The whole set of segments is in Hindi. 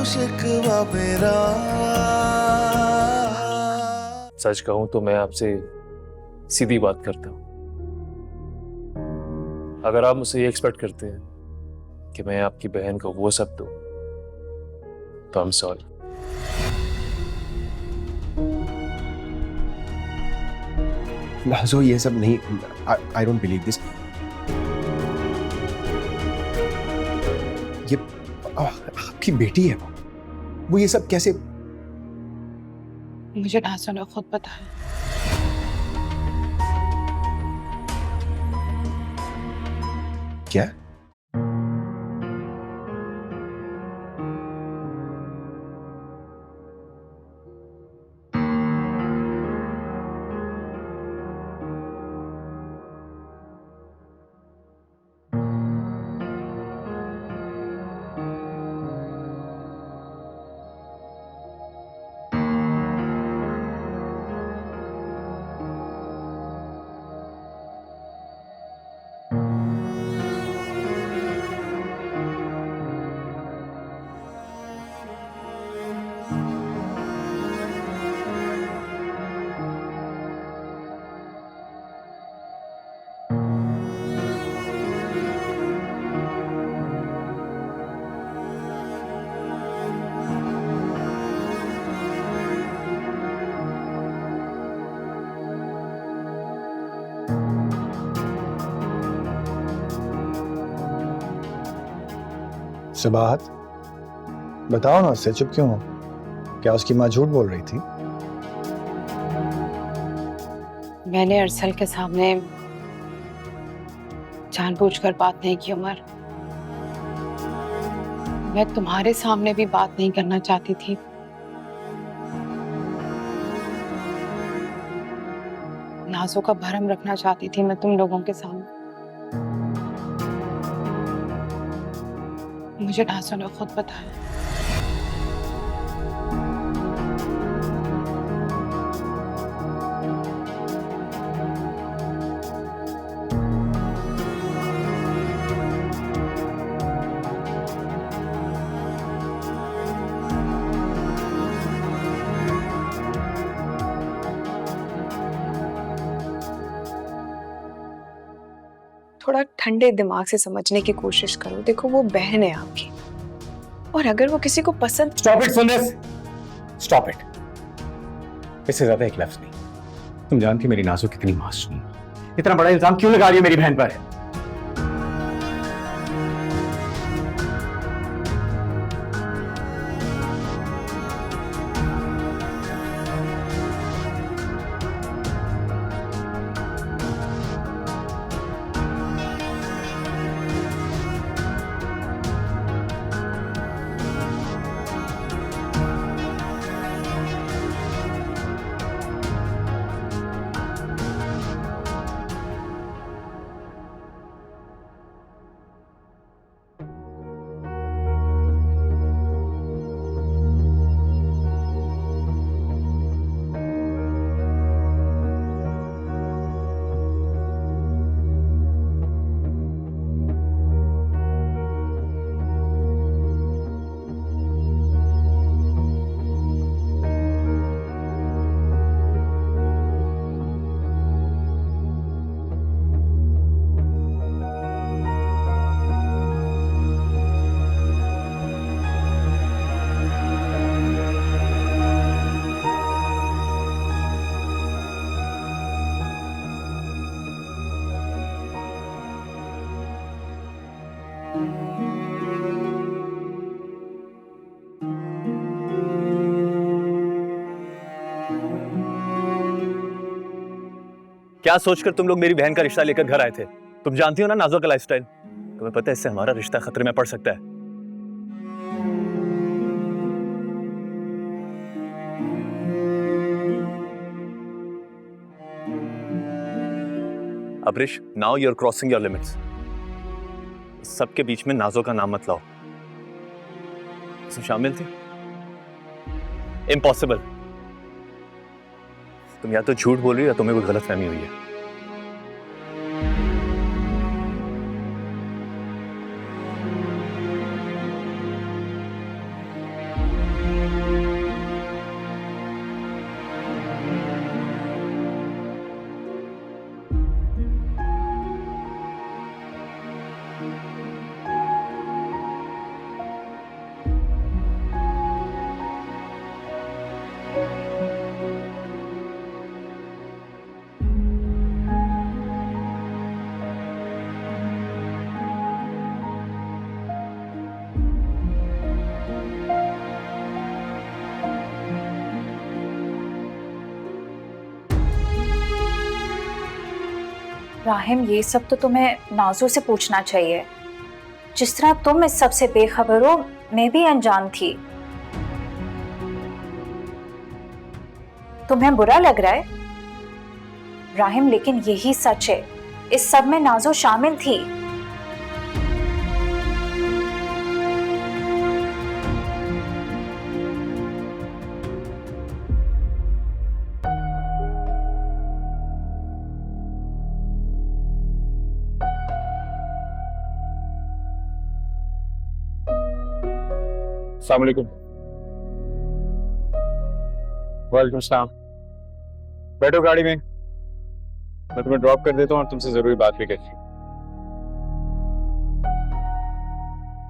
शिकवा मेरा। सच कहूं तो मैं आपसे सीधी बात करता हूं। अगर आप मुझसे ये एक्सपेक्ट करते हैं कि मैं आपकी बहन को वो सब दूं, तो आई एम सॉरी। नाज़ो ये सब नहीं, आई डोंट बिलीव दिस। ये आपकी बेटी है, वो ये सब कैसे? मुझे नाज़ो ने खुद बताया। क्या? सुबाहत, बताओ ना, उससे चुप क्यों हो? क्या उसकी माँ झूठ बोल रही थी? मैंने अरसल के सामने जानबूझकर बात नहीं की उमर। मैं तुम्हारे सामने भी बात नहीं करना चाहती थी। नाज़ो का भरम रखना चाहती थी मैं तुम लोगों के सामने। मुझे नाज़ो ने खुद बताया। थोड़ा ठंडे दिमाग से समझने की कोशिश करो। देखो, वो बहन है आपकी, और अगर वो किसी को पसंद। स्टॉप इट सुंदर, स्टॉप इट। इससे ज्यादा एक लफ्ज नहीं। तुम जानती मेरी नाज़ो कितनी मासूम। इतना बड़ा इल्जाम क्यों लगा रही हो मेरी बहन पर? क्या सोचकर तुम लोग मेरी बहन का रिश्ता लेकर घर आए थे? तुम जानती हो ना नाज़ो का लाइफस्टाइल। तुम्हें पता है इससे हमारा रिश्ता खतरे में पड़ सकता है। Abrish, now you are crossing your limits. सबके बीच में नाज़ो का नाम मत लाओ। इसमें शामिल थी? इम्पॉसिबल। तुम या तो झूठ बोल रही हो या तुम्हें कोई गलतफहमी हुई है। राहिम, ये सब तो तुम्हें नाजो से पूछना चाहिए। जिस तरह तुम इस सब से बेखबर हो, मैं भी अनजान थी। तुम्हें बुरा लग रहा है राहिम, लेकिन यही सच है। इस सब में नाजो शामिल थी। अस्सलाम वालेकुम। वालेकुम सलाम। बैठो गाड़ी में, मैं तुम्हें ड्रॉप कर देता हूँ और तुमसे जरूरी बात भी करनी है।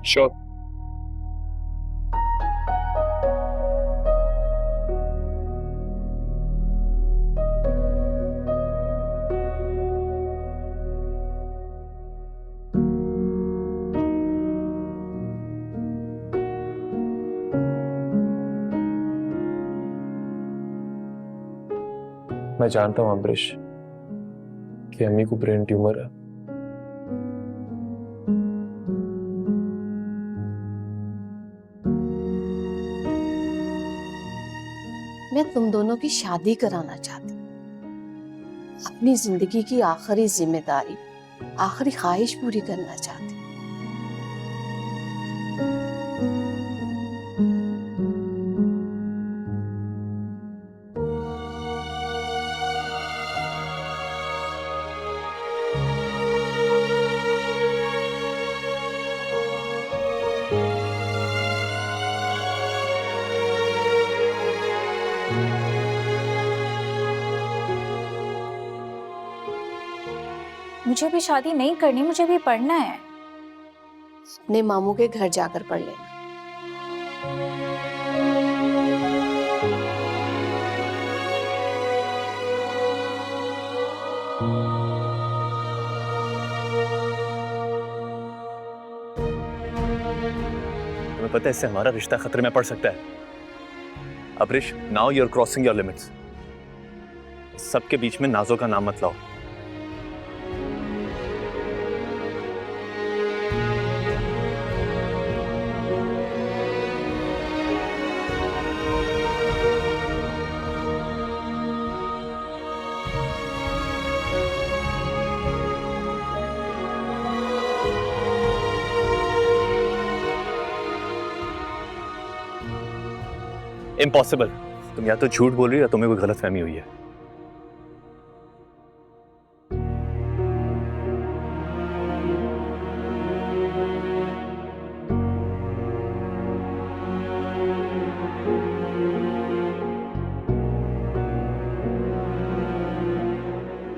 श्योर। मैं जानता हूँ अम्बरीश कि अम्मी को ब्रेन ट्यूमर है। मैं तुम दोनों की शादी कराना चाहती हूँ। अपनी जिंदगी की आखिरी जिम्मेदारी, आखिरी ख्वाहिश पूरी करना चाहती हूँ। मुझे भी शादी नहीं करनी, मुझे भी पढ़ना है। अपने मामू के घर जाकर पढ़ लेना। तुम्हें पता है इससे हमारा रिश्ता खतरे में पड़ सकता है। Abrish, now you are crossing your limits. सबके बीच में नाजो का नाम मत लाओ। इम्पॉसिबल। तुम या तो झूठ बोल रही हो या तुम्हें कोई गलतफहमी हुई है।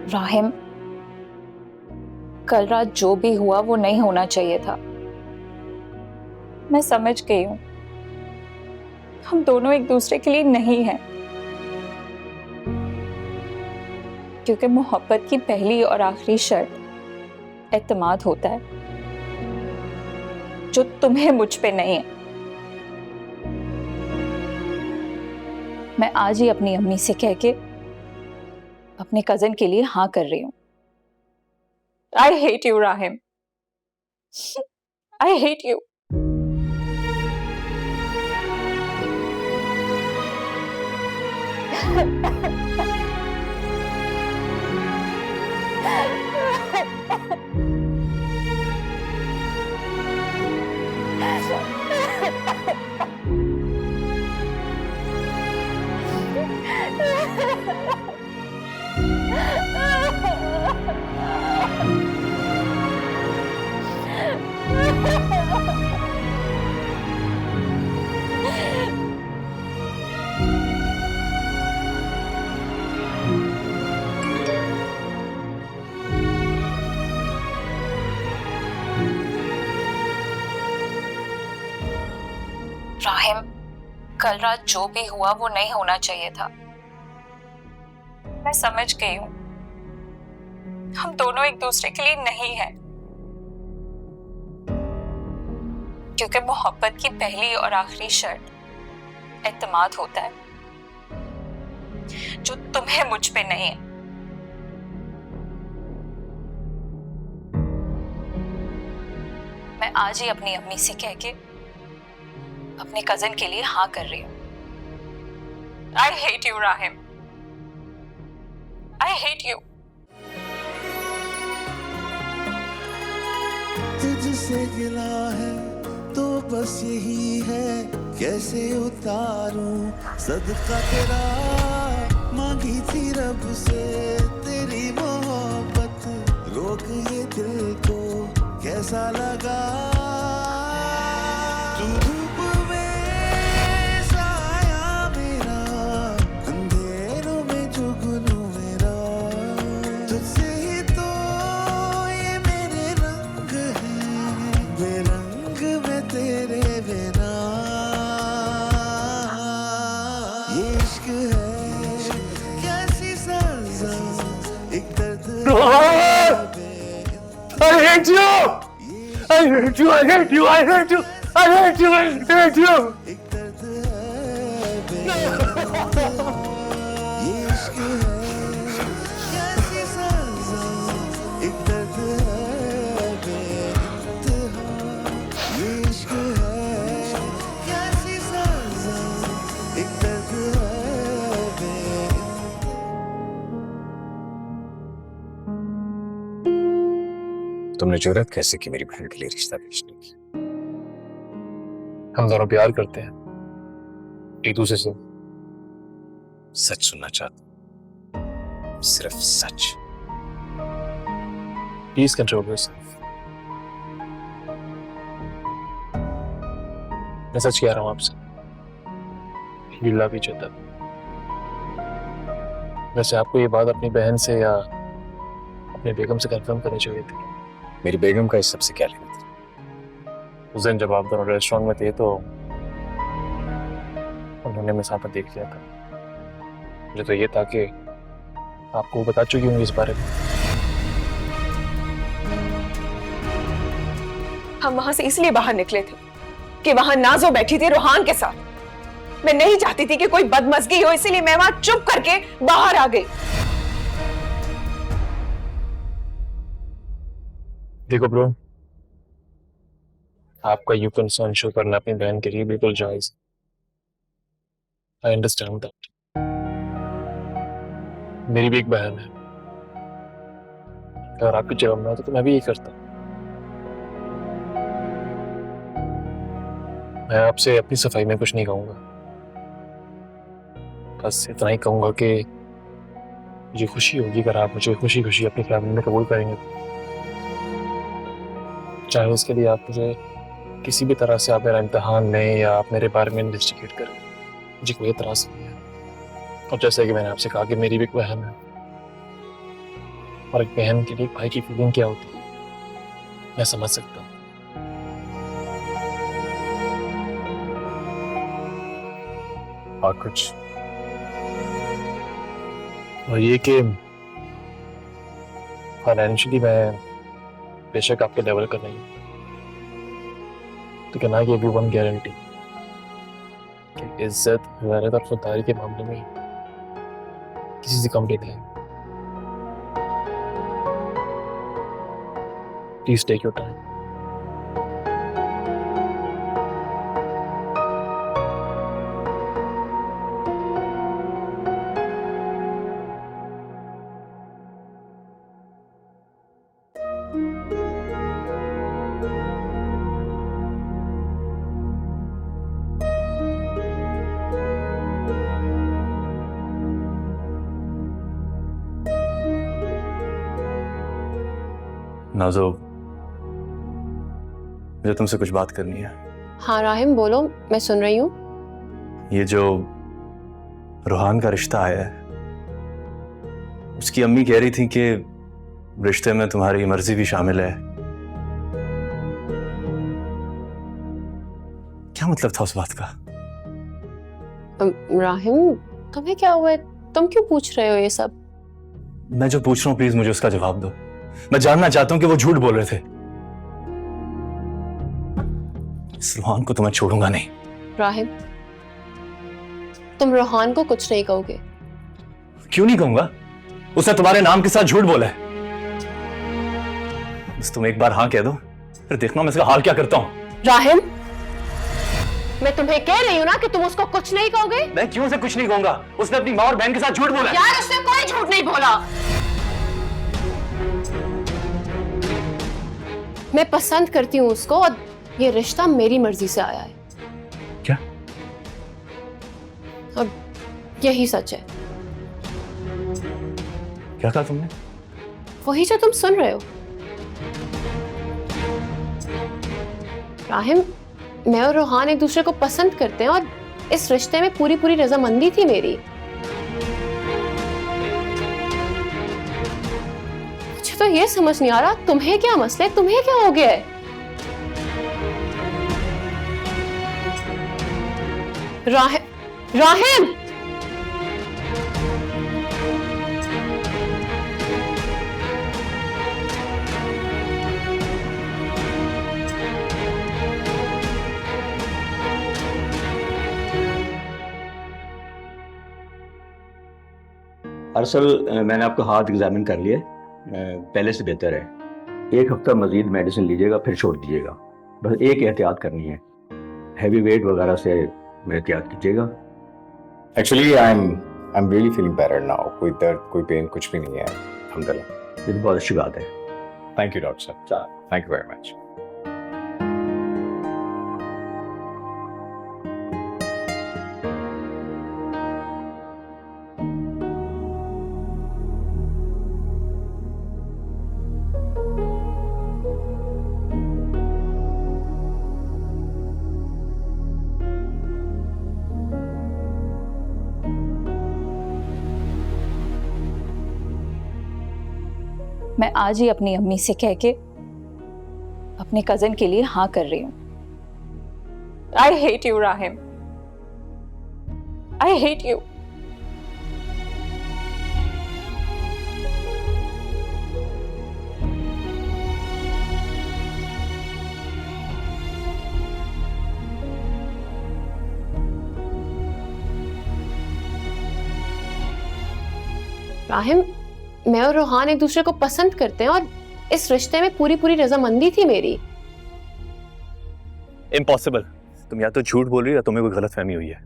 राहिम, कल रात जो भी हुआ वो नहीं होना चाहिए था। मैं समझ गई हूं, हम दोनों एक दूसरे के लिए नहीं हैं। क्योंकि मोहब्बत की पहली और आखिरी शर्त एतमाद होता है, जो तुम्हें मुझ पे नहीं है। मैं आज ही अपनी अम्मी से कह के अपने कजन के लिए हाँ कर रही हूं। I hate you Rahim, I hate you. Rahim, कल रात जो भी हुआ वो नहीं होना चाहिए था। मैं समझ गई हूं, हम दोनों एक दूसरे के लिए नहीं हैं। क्योंकि मोहब्बत की पहली और आखिरी शर्त एतमाद होता है, जो तुम्हें मुझ पे नहीं है। मैं आज ही अपनी अम्मी से कह के अपने कजन के लिए हाँ कर रही हूँ। I hate you Rahim, I hate you. तुझसे गिला है तो बस यही है, कैसे उतारूं सदका तेरा। मांगी थी रब से तेरी मोहब्बत, रोक ये दिल को कैसा लगा। तू धूप में साया मेरा, अंधेरों में जुगनू मेरा। तुझसे ही तो ये मेरे रंग हैं, बेरंग में तेरे बिना। ये इश्क है कैसी सजा, एक दर्द I hate you! I hate you! I hate you! I hate you! I hate you! I hate you! एक दर्द है बेइंतहा। ये इश्क है कैसी सजा, एक दर्द है बेइंतहा। ये इश्क है कैसी सजा, एक दर्द है बेइंतहा। तुमने जुर्रत कैसे की मेरी बहन के लिए रिश्ता भेजने की? हम दोनों प्यार करते हैं एक दूसरे से। सच सुनना चाहता हूं, सिर्फ सच। Please control yourself. मैं सच कह रहा हूं आपसे। We love each other। वैसे आपको ये बात अपनी बहन से या अपने बेगम से कंफर्म करनी चाहिए थी। मेरी बेगम का इस सबसे क्या लेना था? उस दिन जब आप दोनों रेस्टोरेंट में थे तो उन्होंने मेरे साथ देख लिया था। मुझे तो ये था कि आपको बता चुकी होंगी इस बारे में। हम वहां से इसलिए बाहर निकले थे कि वहां नाजो बैठी थी रूहान के साथ। मैं नहीं चाहती थी कि कोई बदमजगी हो, इसीलिए मैं वहां चुप करके बाहर आ गई। देखो ब्रो, आपका यू कंसर्न शो करना अपनी बहन के लिए बिल्कुल जायज। I understand that. मेरी भी एक बहन है, अगर आपकी जगह में होता तो मैं भी यही करता। मैं आपसे अपनी सफाई में कुछ नहीं कहूंगा, बस इतना ही कहूंगा कि मुझे खुशी होगी अगर आप मुझे खुशी खुशी अपनी फैमिली में कबूल करेंगे। चाहे उसके लिए आप मुझे किसी भी तरह से आप मेरा इम्तिहान लें या आप मेरे बारे में इन्वेस्टिगेट करें, मुझे कोई एतराज नहीं है। और जैसे कि मैंने आपसे कहा कि मेरी भी एक बहन है, और एक बहन के लिए एक भाई की फीलिंग क्या होती है मैं समझ सकता हूँ। और कुछ? और ये कि फाइनेंशियली मैं बेशक आपके लेवल का नहीं, तो कहना कि अभी वन गारंटी कि इज्जत, गैरत और खुददारी के मामले में किसी से कम नहीं है। Please take your time. Nazo, मुझे तुमसे कुछ बात करनी है। हाँ राहिम बोलो, मैं सुन रही हूँ। ये जो रूहान का रिश्ता आया है, उसकी अम्मी कह रही थी कि रिश्ते में तुम्हारी मर्जी भी शामिल है। क्या मतलब था उस बात का? राहिम तुम्हें क्या हुआ है? तुम क्यों पूछ रहे हो ये सब? मैं जो पूछ रहा हूँ प्लीज मुझे उसका जवाब दो। मैं जानना चाहता हूँ कि वो झूठ बोल रहे थे। इस रूहान को तो मैं छोड़ूंगा नहीं। राहिम तुम रूहान को कुछ नहीं कहोगे? क्यों नहीं कहूंगा? उसने तुम्हारे नाम के साथ झूठ बोला है। बस तुम एक बार हाँ कह दो, फिर देखना मैं इसका हाल क्या करता हूँ। राहिम, मैं तुम्हें कह रही हूँ ना कि तुम उसको कुछ नहीं कहोगे। मैं क्यों से कुछ नहीं कहूंगा? उसने अपनी माँ और बहन के साथ झूठ बोला है। यार, उसने कोई झूठ नहीं बोला। मैं पसंद करती हूँ उसको और ये रिश्ता मेरी मर्जी से आया है। क्या? अब यही सच है। क्या कहा तुमने? वही जो तुम सुन रहे हो। राहिम, मैं और रोहान एक दूसरे को पसंद करते हैं और इस रिश्ते में पूरी पूरी रजामंदी थी मेरी। मुझे तो ये समझ नहीं आ रहा तुम्हें क्या मसला है, तुम्हें क्या हो गया है? राहिम, अरसल, मैंने आपका हाथ एग्जामिन कर लिया, पहले से बेहतर है। एक हफ्ता मजीद मेडिसिन लीजिएगा, फिर छोड़ दीजिएगा। बस एक एहतियात करनी है, हैवी वेट वगैरह से एहतियात कीजिएगा। Actually I am really feeling better now. कोई दर्द, कोई पेन कुछ भी नहीं है, अल्हम्दुलिल्लाह। ये तो बहुत अच्छी बात है। थैंक यू डॉक्टर साहब, थैंक यू वेरी मच। मैं आज ही अपनी अम्मी से कह के अपने कजन के लिए हाँ कर रही हूँ। I hate you Rahim, I hate you. Rahim, मैं और रोहान एक दूसरे को पसंद करते हैं और इस रिश्ते में पूरी पूरी रजामंदी थी मेरी। इम्पॉसिबल। तुम या तो झूठ बोल रही हो या तुम्हें कोई गलतफहमी हुई है।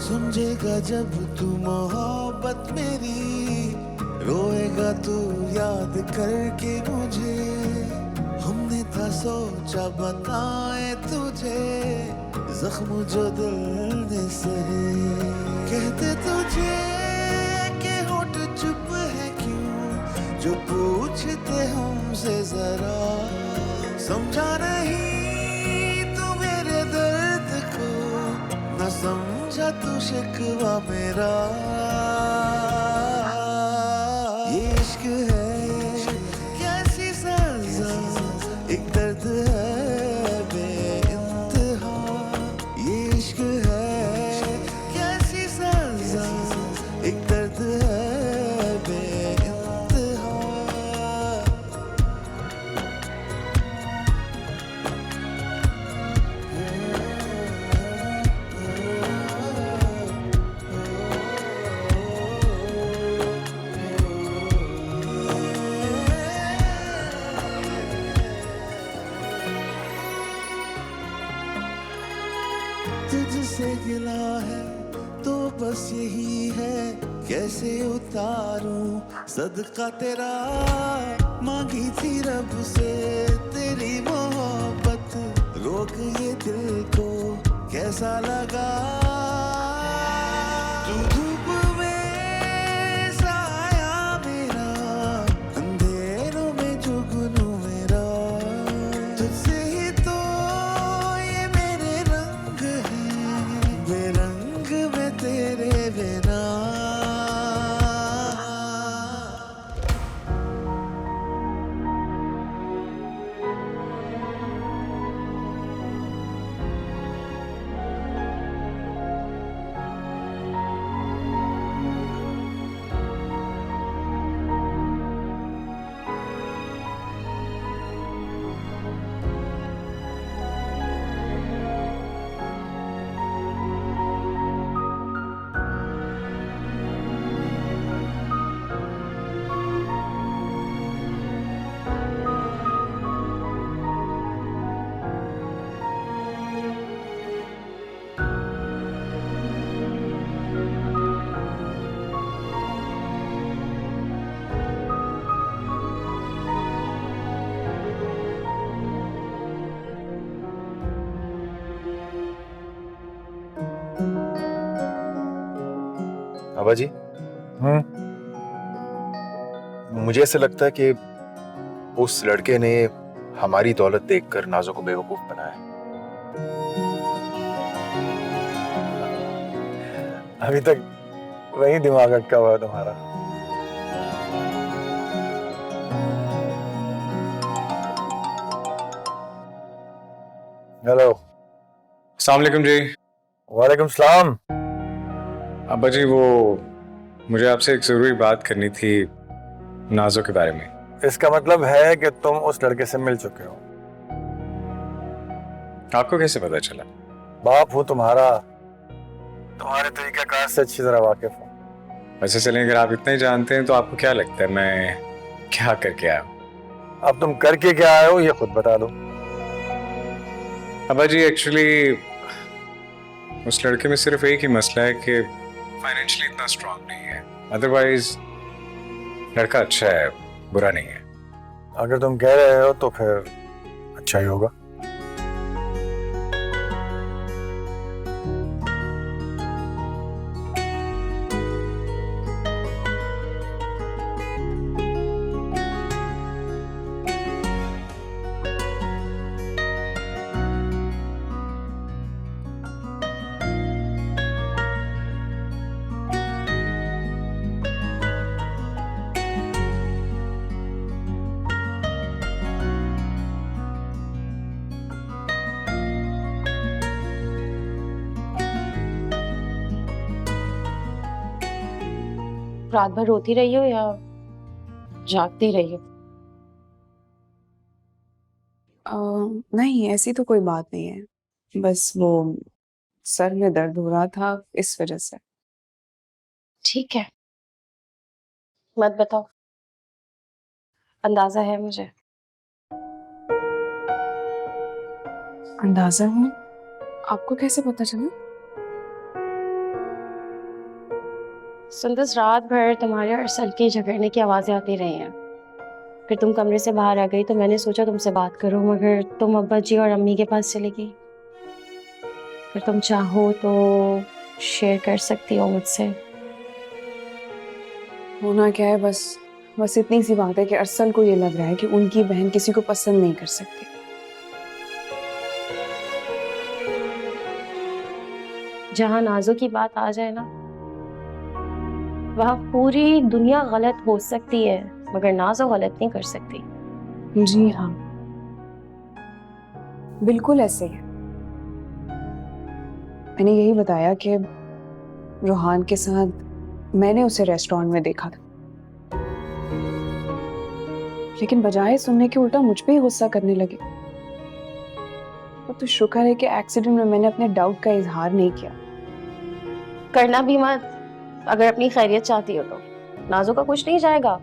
समझेगा जब तू मोहब्बत मेरी, रोएगा तू याद करके मुझे। हमने था सोचा बताए तुझे, जख्म जो दिल ने सहे। कहते तुझे कि होठ चुप है क्यों, जो पूछते हमसे जरा। समझा नहीं तू मेरे दर्द को, न समझा तू शिकवा मेरा। ये इश्क है कैसी सजा, एक दर्द है बेइंतहा। ये इश्क है कैसी सजा, एक दर्द है बेइंतहा। तुझसे गिला है तो बस यही है, कैसे उतारूं सदका तेरा। मांगी थी रब से तेरी मोहब्बत, रोक ये दिल को कैसा लगा। तू धूप में साया मेरा, अंधेरों में जुगनू मेरा। तुझसे ही तो ये मेरे रंग हैं, बेरंग में तेरे बिना। बाबा जी, मुझे ऐसा लगता है कि उस लड़के ने हमारी दौलत देखकर नाजो को बेवकूफ बनाया। अभी तक वही दिमाग अटका हुआ है तुम्हारा। हेलो। अस्सलाम वालेकुम जी। वालेकुम सलाम। अब्बा जी, वो मुझे आपसे एक ज़रूरी बात करनी थी नाजो के बारे में। इसका मतलब है कि तुम उस लड़के से मिल चुके हो? आपको कैसे पता चला? बाप हूँ तुम्हारा, तुम्हारे तरीक़ाकार से अच्छी तरह वाकिफ हूँ। वैसे चलें, अगर आप इतना ही जानते हैं तो आपको क्या लगता है मैं क्या करके आया हूँ? अब तुम करके क्या आए हो ये खुद बता दो। अब्बा जी, एक्चुअली उस लड़के में सिर्फ एक ही मसला है कि फाइनेंशियली इतना स्ट्रांग नहीं है। अदरवाइज लड़का अच्छा है, बुरा नहीं है। अगर तुम कह रहे हो तो फिर अच्छा ही होगा। रात भर रोती रही हो या जागती रही हो? नहीं, ऐसी तो कोई बात नहीं है, बस वो सर में दर्द हो रहा था इस वजह से। ठीक है, मत बताओ, अंदाजा है मुझे। अंदाजा है? आपको कैसे पता चला? सुंदस, रात भर तुम्हारे और अरसल की झगड़ने की आवाजें आती रही हैं। फिर तुम कमरे से बाहर आ गई तो मैंने सोचा तुमसे बात करूं, मगर तुम अब्बा जी और अम्मी के पास चली गई। फिर तुम चाहो तो शेयर कर सकती हो मुझसे। होना क्या है, बस इतनी सी बात है कि अरसल को ये लग रहा है कि उनकी बहन किसी को पसंद नहीं कर सकती। जहां नाजो की बात आ जाए ना, वहां पूरी दुनिया गलत हो सकती है मगर नाजो गलत नहीं कर सकती। जी हाँ, बिल्कुल ऐसे है। मैंने यही बताया कि रोहान के साथ मैंने उसे रेस्टोरेंट में देखा था, लेकिन बजाय सुनने के उल्टा मुझ पे ही गुस्सा करने लगे। वो तो शुक्र है कि एक्सीडेंट में मैंने अपने डाउट का इजहार नहीं किया। करना भी मत, अगर अपनी खैरियत चाहती हो तो। नाजो का कुछ नहीं जाएगा,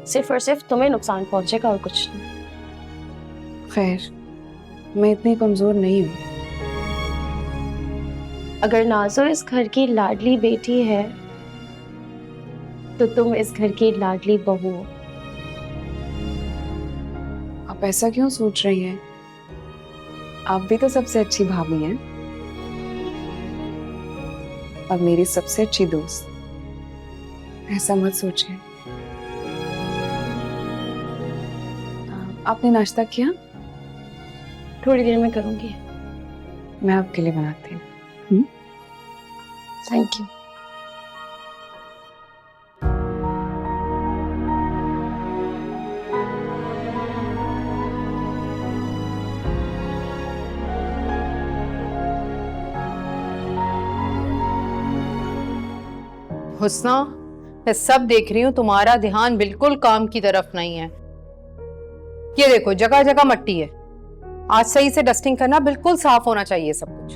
सिर्फ और सिर्फ तुम्हें नुकसान पहुंचेगा और कुछ नहीं। खैर, मैं इतनी कमजोर नहीं हूँ। अगर नाजो इस घर की लाडली बेटी है तो तुम इस घर की लाडली बहू हो। आप ऐसा क्यों सोच रही हैं? आप भी तो सबसे अच्छी भाभी हैं और मेरी सबसे अच्छी दोस्त। ऐसा मत सोचिए। आपने नाश्ता किया? थोड़ी देर में करूंगी। मैं आपके लिए बनाती हूँ। Thank you. हुस्ना, मैं सब देख रही हूँ, तुम्हारा ध्यान बिल्कुल काम की तरफ नहीं है। ये देखो, जगह जगह मट्टी है। आज सही से डस्टिंग करना, बिल्कुल साफ होना चाहिए सब कुछ।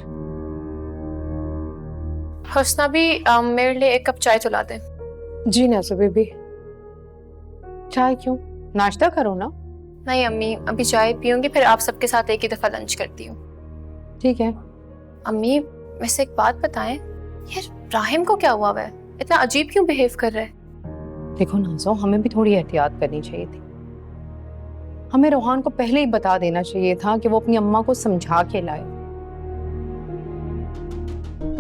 हुस्ना भी मेरे लिए एक कप चाय तुला दे। जी नाज़ो बेबी। चाय क्यों? नाश्ता करो ना। नहीं अम्मी, अभी चाय पीऊंगी, फिर आप सबके साथ एक ही दफा लंच करती हूँ। ठीक है। अम्मी, वैसे एक बात बताएं, यार राहिम को क्या हुआ है? इतना अजीब क्यों बिहेव कर रहा है? देखो नाज़ो, हमें भी थोड़ी एहतियात करनी चाहिए थी। हमें रोहान को पहले ही बता देना चाहिए था कि वो अपनी अम्मा को समझा के लाए।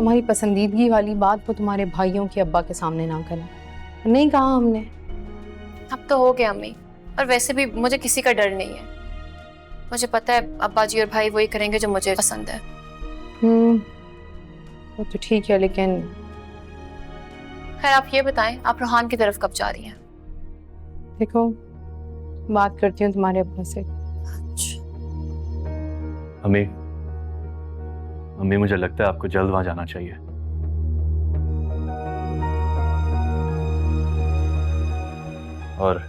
तुम्हारी पसंदीदगी वाली बात वो तुम्हारे भाइयों के अब्बा के सामने ना करें। नहीं कहा हमने। अब तो हो गया अम्मी, और वैसे भी मुझे किसी का डर नहीं है। मुझे पता है अब्बा जी और भाई वही करेंगे जो मुझे पसंद है। वो तो ठीक है, लेकिन खैर आप ये बताएं, आप रोहान की तरफ कब जा रही हैं? देखो, बात करती हूँ तुम्हारे अब्बा से। अम्मी, अम्मी मुझे लगता है आपको जल्द वहां जाना चाहिए। और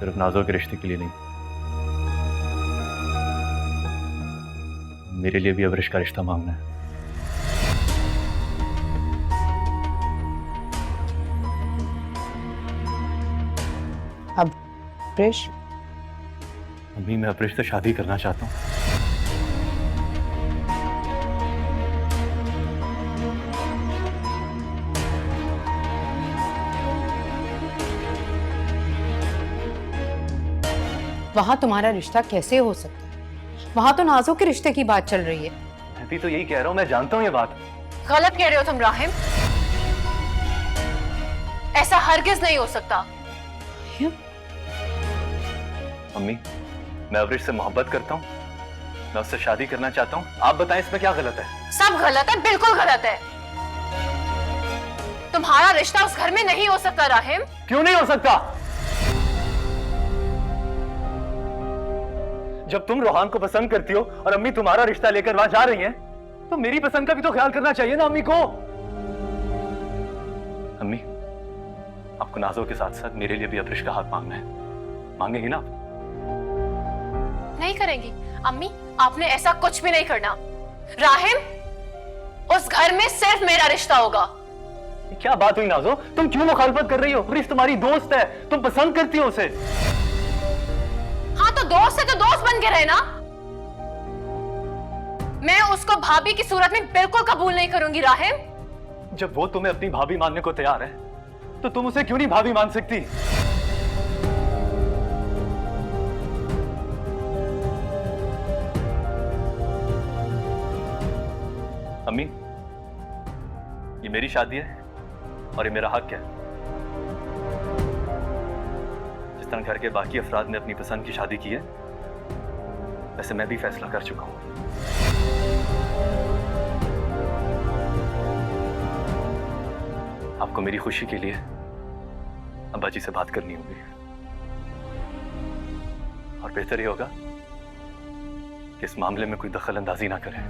सिर्फ नाज़ो के रिश्ते के लिए नहीं, मेरे लिए भी अब्रिश का रिश्ता मांगना है। अब्रिश? अम्मी, मैं अब्रिश से शादी करना चाहता हूँ। वहां तुम्हारा रिश्ता कैसे हो सकता है? वहां तो नाज़ो के रिश्ते की बात चल रही है। मैं भी तो यही कह रहा हूँ, मैं जानता हूँ ये बात। गलत कह रहे हो तुम राहिम, ऐसा हरगिज नहीं हो सकता। अम्मी, मैं अब्रिश से मोहब्बत करता हूँ, मैं उससे शादी करना चाहता हूँ। आप बताएं इसमें क्या गलत है? सब गलत है, बिल्कुल गलत है। तुम्हारा रिश्ता उस घर में नहीं हो सकता राहिम। क्यों नहीं हो सकता? जब तुम रोहान को पसंद करती हो और अम्मी तुम्हारा रिश्ता लेकर वहां जा रही हैं, तो मेरी पसंद का भी तो ख्याल करना चाहिए ना अम्मी को। अम्मी, आपको नाज़ो के साथ साथ मेरे लिए भी अब्रिश का हाथ मांगना है, मांगेगी ना? नहीं करेंगी अम्मी, आपने ऐसा कुछ भी नहीं करना। राहिम, उस घर में सिर्फ मेरा रिश्ता होगा। क्या बात हुई नाज़ो, तुम क्यों मुखालफत कर रही हो? अब्रिश तुम्हारी दोस्त है, तुम पसंद करती हो उसे। हाँ तो दोस्त है तो दोस्त बन के रहे ना। मैं उसको भाभी की सूरत में बिल्कुल कबूल नहीं करूंगी राहिम। जब वो तुम्हें अपनी भाभी मानने को तैयार है, तो तुम उसे क्यों नहीं भाभी मान सकती? अम्मी, ये मेरी शादी है और ये मेरा हक है। जिस तरह घर के बाकी अफराद ने अपनी पसंद की शादी की है, वैसे मैं भी फैसला कर चुका हूं। आपको मेरी खुशी के लिए अब्बा जी से बात करनी होगी, और बेहतर ये होगा कि इस मामले में कोई दखल अंदाजी ना करें।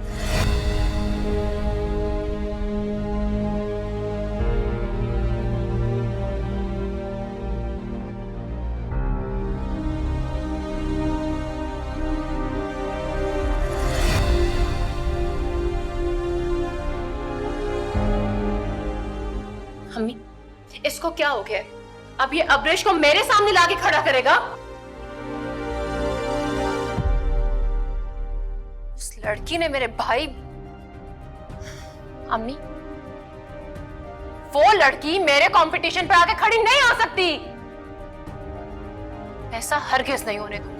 अम्मी, इसको क्या हो गया? अब ये अब्रिश को मेरे सामने लाके खड़ा करेगा? उस लड़की ने मेरे भाई। अम्मी, वो लड़की मेरे कंपटीशन पर आके खड़ी नहीं हो सकती। ऐसा हरगिज नहीं होने दूंगी।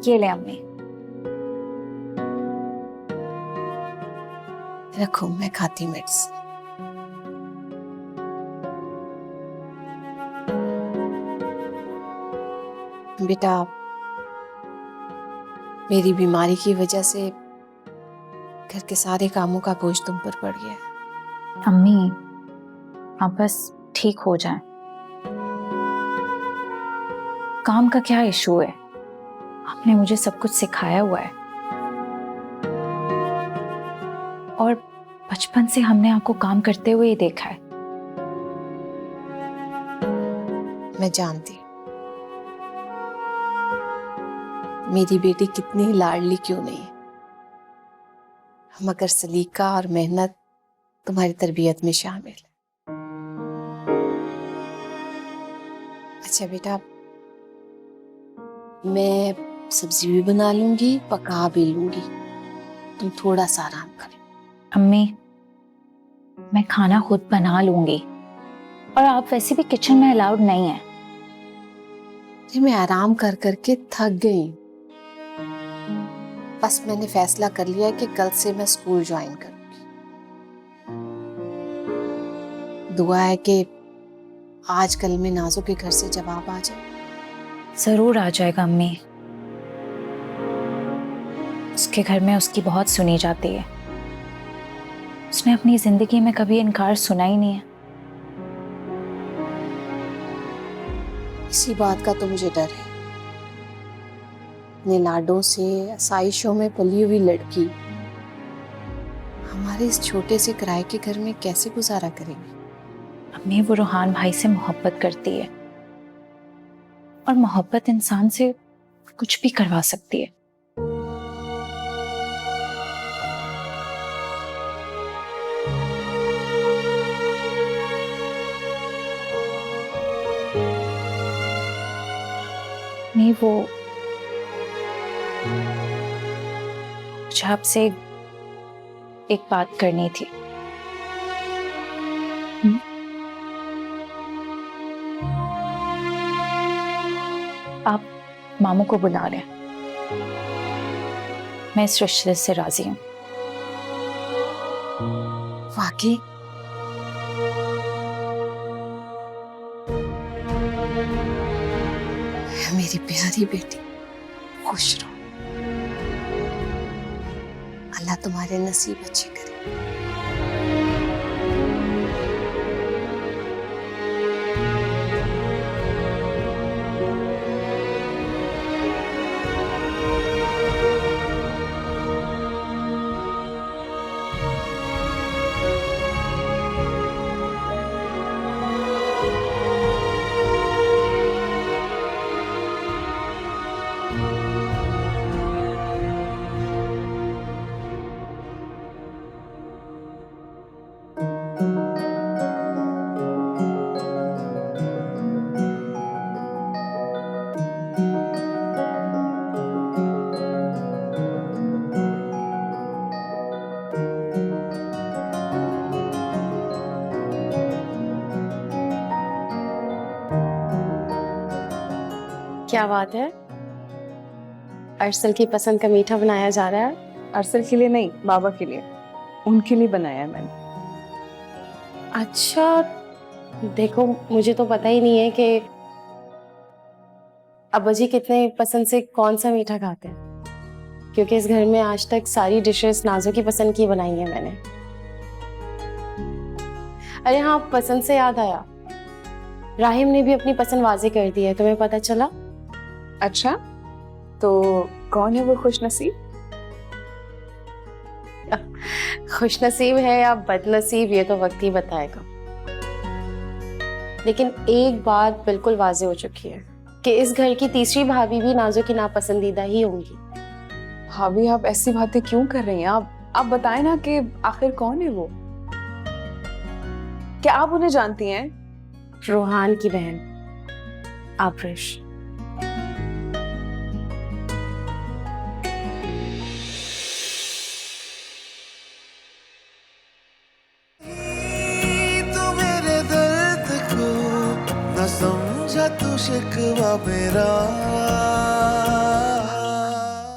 ये ले अम्मी। रखो, मैं खाती मिर्च। बेटा, मेरी बीमारी की वजह से घर के सारे कामों का बोझ तुम पर पड़ गया है। अम्मी, आप बस ठीक हो जाएं। काम का क्या इशू है? आपने मुझे सब कुछ सिखाया हुआ है और बचपन से हमने आपको काम करते हुए ही देखा है। मैं जानती मेरी बेटी कितनी लाडली क्यों नहीं है, मगर सलीका और मेहनत तुम्हारी तरबियत में शामिल है। अच्छा बेटा, मैं सब्जी भी बना लूंगी, पका भी लूंगी, तुम थोड़ा सा आराम करो। अम्मी, मैं खाना खुद बना लूंगी और आप वैसे भी किचन में अलाउड नहीं है। मैं आराम कर करके थक गई, बस मैंने फैसला कर लिया कि कल से मैं स्कूल ज्वाइन करूंगी। दुआ है कि आज कल में नाजो के घर से जवाब आ जाए। जरूर आ जाएगा अम्मी। उसके घर में उसकी बहुत सुनी जाती है। उसने अपनी जिंदगी में कभी इनकार सुना ही नहीं है। इसी बात का तो मुझे डर है। अपने लाडों से, आसाइशों में पली हुई लड़की हमारे इस छोटे से किराए के घर में कैसे गुजारा करेगी? अम्मी, वो रोहान भाई से मोहब्बत करती है और मोहब्बत इंसान से कुछ भी करवा सकती है। नहीं, वो मुझे आपसे एक बात करनी थी। आप मामू को बुला लें। मैं इस रिश्ते से राजी हूँ। वाकई? मेरी प्यारी बेटी, खुश रहो। अल्लाह तुम्हारे नसीब अच्छे करे। क्या बात है? अरसल की पसंद का मीठा बनाया जा रहा है? अरसल के लिए नहीं, बाबा के लिए। उनके लिए बनाया है मैंने। अच्छा, देखो मुझे तो पता ही नहीं है कि अब्बा जी कितने पसंद से कौन सा मीठा खाते हैं, क्योंकि इस घर में आज तक सारी डिशेस नाजो की पसंद की बनाई है मैंने। अरे हाँ, पसंद से याद आया, राहिम ने भी अपनी पसंद वाजे कर दी है, तुम्हें पता चला? अच्छा, तो कौन है वो खुशनसीब? खुशनसीब है या बदनसीब ये तो वक्त ही बताएगा, लेकिन एक बात बिल्कुल वाजे हो चुकी है कि इस घर की तीसरी भाभी भी नाजो की नापसंदीदा ही होंगी। भाभी, आप ऐसी बातें क्यों कर रही हैं? आप बताएं ना कि आखिर कौन है वो? क्या आप उन्हें जानती हैं? रोहान की बहन आफरिश। तू मेरे दर्द को न समझा, तू शिकवा मेरा